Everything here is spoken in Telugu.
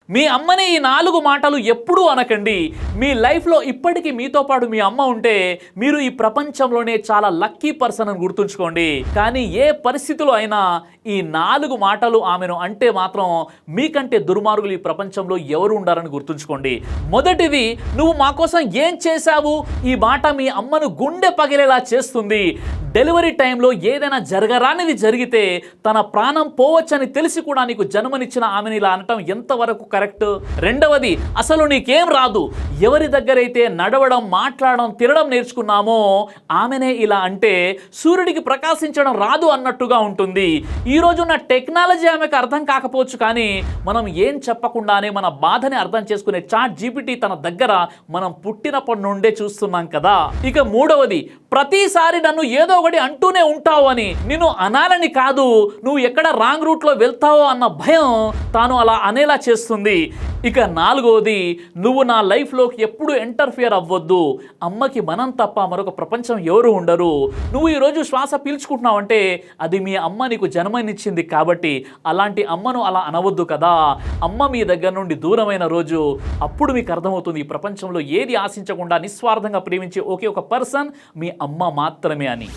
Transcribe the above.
మీ అమ్మని ఈ 4 మాటలు ఎప్పుడూ అనకండి. మీ లైఫ్లో ఇప్పటికీ మీతో పాటు మీ అమ్మ ఉంటే మీరు ఈ ప్రపంచంలోనే చాలా లక్కీ పర్సన్ అని గుర్తుంచుకోండి. కానీ ఏ పరిస్థితిలో అయినా ఈ 4 మాటలు ఆమెను అంటే మాత్రం మీకంటే దుర్మార్గులు ఈ ప్రపంచంలో ఎవరు ఉండారని గుర్తుంచుకోండి. మొదటిది, నువ్వు మా కోసం ఏం చేశావు? ఈ మాట మీ అమ్మను గుండె పగిలేలా చేస్తుంది. డెలివరీ టైంలో ఏదైనా జరగరానిది జరిగితే తన ప్రాణం పోవచ్చని తెలిసి కూడా నీకు జన్మనిచ్చిన ఆమెను ఇలా అనటం ఎంతవరకు కరెక్ట్? రెండవది, అసలు నీకేం రాదు. ఎవరి దగ్గరైతే నడవడం, మాట్లాడడం, తినడం నేర్చుకున్నామో ఆమెనే ఇలా అంటే సూర్యుడికి ప్రకాశించడం రాదు అన్నట్టుగా ఉంటుంది. ఈరోజు ఉన్న టెక్నాలజీ ఆమెకు అర్థం కాకపోవచ్చు, కానీ మనం ఏం చెప్పకుండానే మన బాధని అర్థం చేసుకునే ChatGPT తన దగ్గర మనం పుట్టినప్పటి నుండే చూస్తున్నాం కదా. ఇక మూడవది, ప్రతిసారి నన్ను ఏదో ఒకటి అంటూనే ఉంటావు అని. నిన్ను అనాలని కాదు, నువ్వు ఎక్కడ రాంగ్ రూట్లో వెళ్తావో అన్న భయం తాను అలా అనేలా చేస్తుంది. ఇక నాలుగవది, నువ్వు నా లైఫ్లోకి ఎప్పుడు ఇంటర్ఫియర్ అవ్వద్దు. అమ్మకి మనం తప్ప మరొక ప్రపంచం ఎవరు ఉండరు. నువ్వు ఈరోజు శ్వాస పీల్చుకుంటున్నావంటే అది మీ అమ్మ నీకు జన్మనిచ్చింది కాబట్టి అలాంటి అమ్మను అలా అనవద్దు కదా. అమ్మ మీ దగ్గర నుండి దూరమైన రోజు అప్పుడు మీకు అర్థమవుతుంది ఈ ప్రపంచంలో ఏది ఆశించకుండా నిస్వార్థంగా ప్రేమించే ఒకే ఒక పర్సన్ మీ అమ్మ మాత్రమే అని.